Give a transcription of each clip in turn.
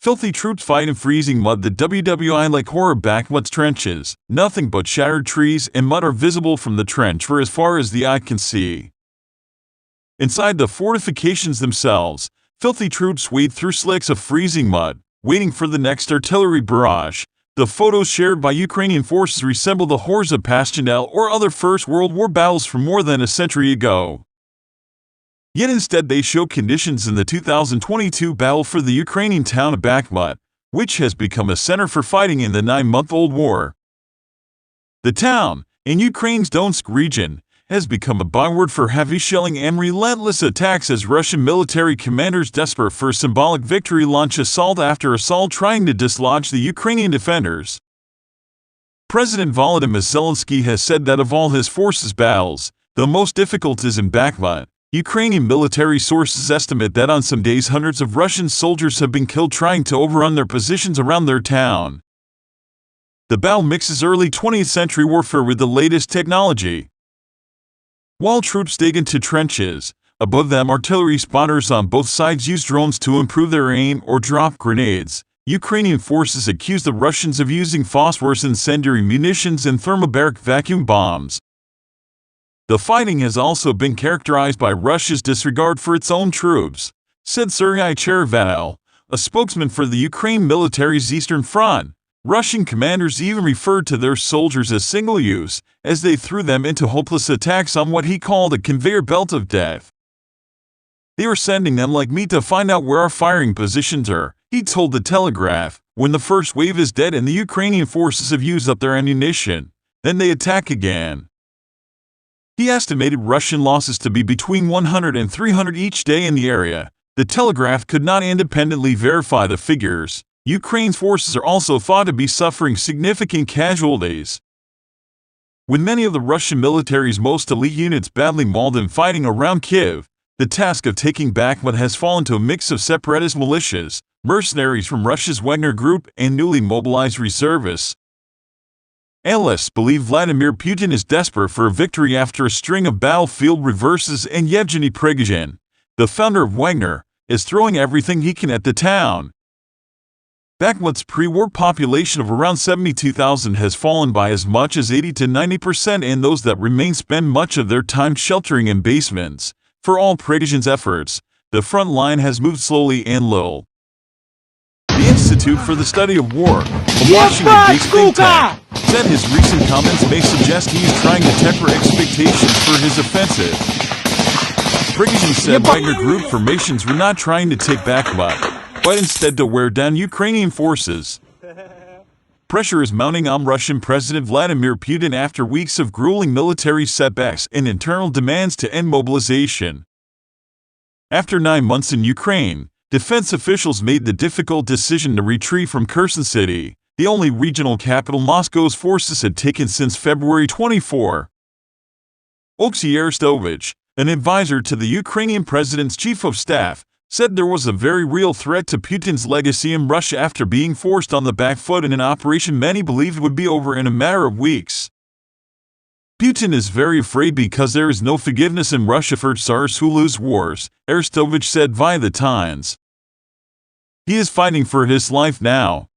Filthy troops fight in freezing mud. The WWI-like horror Bakhmut's trenches. Nothing but shattered trees and mud are visible from the trench for as far as the eye can see. Inside the fortifications themselves, filthy troops wade through slicks of freezing mud, waiting for the next artillery barrage. The photos shared by Ukrainian forces resemble the horrors of Passchendaele or other First World War battles from more than a century ago. Yet instead they show conditions in the 2022 battle for the Ukrainian town of Bakhmut, which has become a center for fighting in the 9-month-old war. The town, in Ukraine's Donetsk region, has become a byword for heavy shelling and relentless attacks as Russian military commanders desperate for a symbolic victory launch assault after assault trying to dislodge the Ukrainian defenders. President Volodymyr Zelensky has said that of all his forces' battles, the most difficult is in Bakhmut. Ukrainian military sources estimate that on some days hundreds of Russian soldiers have been killed trying to overrun their positions around their town. The battle mixes early 20th century warfare with the latest technology. While troops dig into trenches, above them artillery spotters on both sides use drones to improve their aim or drop grenades. Ukrainian forces accuse the Russians of using phosphorus incendiary munitions and thermobaric vacuum bombs. The fighting has also been characterized by Russia's disregard for its own troops, said Sergei Chervatel, a spokesman for the Ukraine military's Eastern Front. Russian commanders even referred to their soldiers as single-use, as they threw them into hopeless attacks on what he called a conveyor belt of death. They were sending them like meat to find out where our firing positions are, he told The Telegraph. When the first wave is dead and the Ukrainian forces have used up their ammunition, then they attack again. He estimated Russian losses to be between 100 and 300 each day in the area. The Telegraph could not independently verify the figures. Ukraine's forces are also thought to be suffering significant casualties. With many of the Russian military's most elite units badly mauled and fighting around Kyiv, the task of taking Bakhmut has fallen to a mix of separatist militias, mercenaries from Russia's Wagner Group, and newly mobilized reservists. Analysts believe Vladimir Putin is desperate for a victory after a string of battlefield reverses, and Yevgeny Prigozhin, the founder of Wagner, is throwing everything he can at the town. Bakhmut's pre-war population of around 72,000 has fallen by as much as 80 to 90%, and those that remain spend much of their time sheltering in basements. For all Prigozhin's efforts, the front line has moved slowly and little. The Institute for the Study of War, a Washington-based think tank, said his recent comments may suggest he is trying to temper expectations for his offensive. Prigozhin said Wagner Group formations were not trying to take Bakhmut, but instead to wear down Ukrainian forces. Pressure is mounting on Russian President Vladimir Putin after weeks of grueling military setbacks and internal demands to end mobilization. After 9 months in Ukraine, defense officials made the difficult decision to retreat from Kherson City, the only regional capital Moscow's forces had taken since February 24. Oleksiy Arestovich, an advisor to the Ukrainian president's chief of staff, said there was a very real threat to Putin's legacy in Russia after being forced on the back foot in an operation many believed would be over in a matter of weeks. Putin is very afraid because there is no forgiveness in Russia for Tsars who lose wars, Arestovich said via the Times. He is fighting for his life now.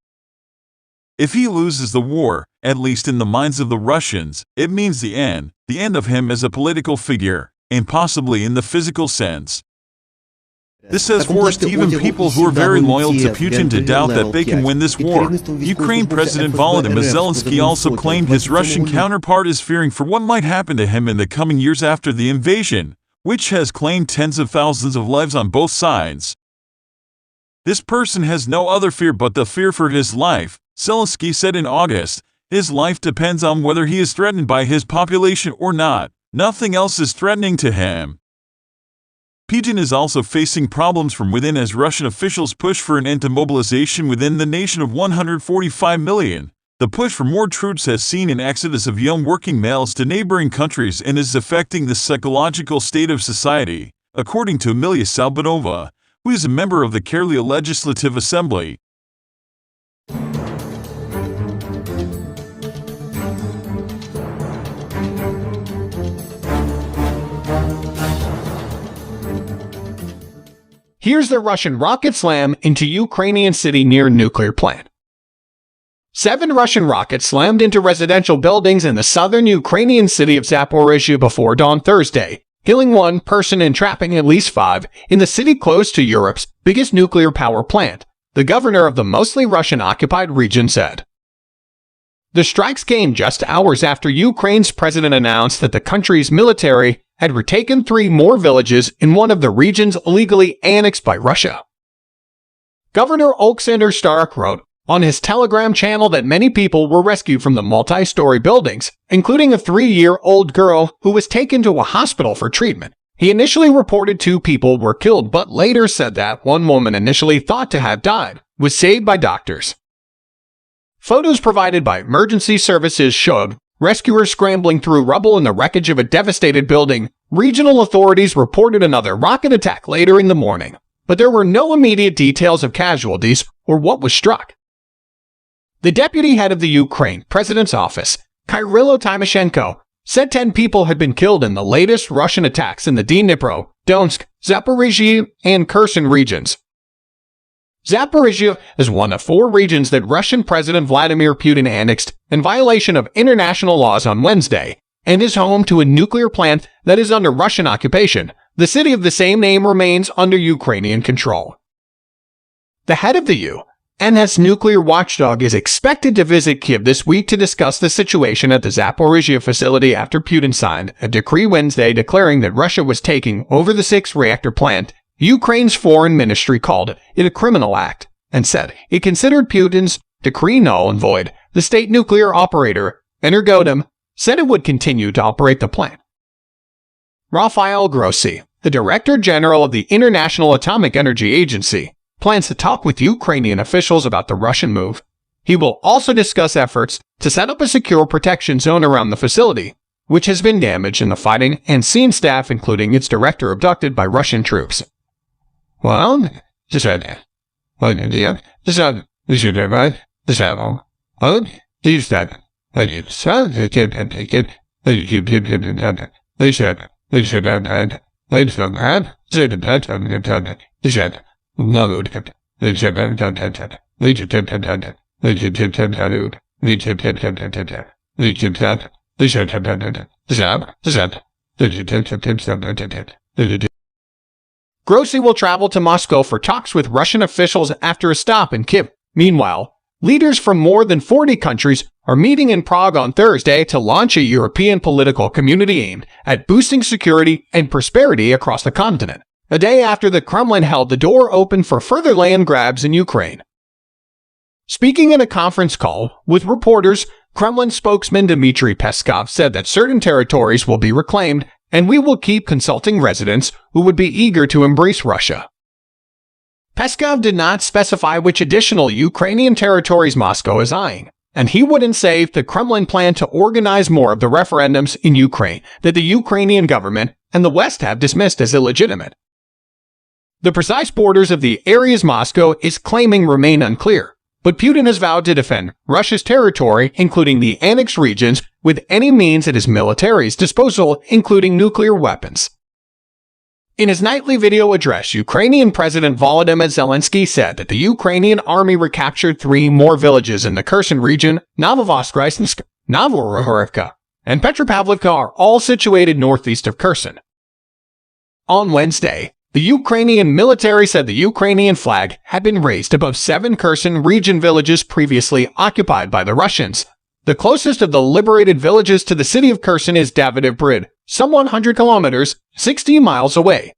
If he loses the war, at least in the minds of the Russians, it means the end of him as a political figure, and possibly in the physical sense. This has forced even people who are very loyal to Putin to doubt that they can win this war. Ukraine President Volodymyr Zelensky also claimed his Russian counterpart is fearing for what might happen to him in the coming years after the invasion, which has claimed tens of thousands of lives on both sides. This person has no other fear but the fear for his life, Zelensky said in August. His life depends on whether he is threatened by his population or not. Nothing else is threatening to him. Putin is also facing problems from within as Russian officials push for an end to mobilization within the nation of 145 million. The push for more troops has seen an exodus of young working males to neighboring countries and is affecting the psychological state of society, according to Emilia Salbanova, who is a member of the Karelia Legislative Assembly. Here's the Russian rocket slam into Ukrainian city near nuclear plant. 7 Russian rockets slammed into residential buildings in the southern Ukrainian city of Zaporizhzhia before dawn Thursday, killing 1 person and trapping at least 5 in the city close to Europe's biggest nuclear power plant, the governor of the mostly Russian-occupied region said. The strikes came just hours after Ukraine's president announced that the country's military had retaken 3 more villages in one of the regions illegally annexed by Russia. Governor Oleksandr Stark wrote on his Telegram channel that many people were rescued from the multi-story buildings, including a 3-year-old girl who was taken to a hospital for treatment. He initially reported 2 people were killed, but later said that 1 woman initially thought to have died was saved by doctors. Photos provided by emergency services showed rescuers scrambling through rubble in the wreckage of a devastated building. Regional authorities reported another rocket attack later in the morning, but there were no immediate details of casualties or what was struck. The deputy head of the Ukraine president's office, Kyrylo Tymoshenko, said 10 people had been killed in the latest Russian attacks in the Dnipro, Donetsk, Zaporizhzhia, and Kherson regions. Zaporizhzhia is one of 4 regions that Russian President Vladimir Putin annexed in violation of international laws on Wednesday, and is home to a nuclear plant that is under Russian occupation. The city of the same name remains under Ukrainian control. The head of the U.N.'s nuclear watchdog is expected to visit Kyiv this week to discuss the situation at the Zaporizhzhia facility after Putin signed a decree Wednesday declaring that Russia was taking over the 6-reactor plant. Ukraine's foreign ministry called it a criminal act and said it considered Putin's decree null and void. The state nuclear operator, Energodom, said it would continue to operate the plant. Rafael Grossi, the Director General of the International Atomic Energy Agency, plans to talk with Ukrainian officials about the Russian move. He will also discuss efforts to set up a secure protection zone around the facility, which has been damaged in the fighting and seen staff, including its director, abducted by Russian troops. Well, Grossi will travel to Moscow for talks with Russian officials after a stop in Kyiv. Meanwhile, leaders from more than 40 countries are meeting in Prague on Thursday to launch a European political community aimed at boosting security and prosperity across the continent, a day after the Kremlin held the door open for further land grabs in Ukraine. Speaking in a conference call with reporters, Kremlin spokesman Dmitry Peskov said that certain territories will be reclaimed, and we will keep consulting residents who would be eager to embrace Russia. Peskov did not specify which additional Ukrainian territories Moscow is eyeing, and he wouldn't say if the Kremlin planned to organize more of the referendums in Ukraine that the Ukrainian government and the West have dismissed as illegitimate. The precise borders of the areas Moscow is claiming remain unclear, but Putin has vowed to defend Russia's territory, including the annexed regions, with any means at his military's disposal, including nuclear weapons. In his nightly video address, Ukrainian President Volodymyr Zelensky said that the Ukrainian army recaptured 3 more villages in the Kherson region. Novovoskresensk, Novorohorivka, and Petropavlovka are all situated northeast of Kherson. On Wednesday, the Ukrainian military said the Ukrainian flag had been raised above 7 Kherson region villages previously occupied by the Russians. The closest of the liberated villages to the city of Kherson is Davidov Brid, some 100 kilometers, 60 miles away.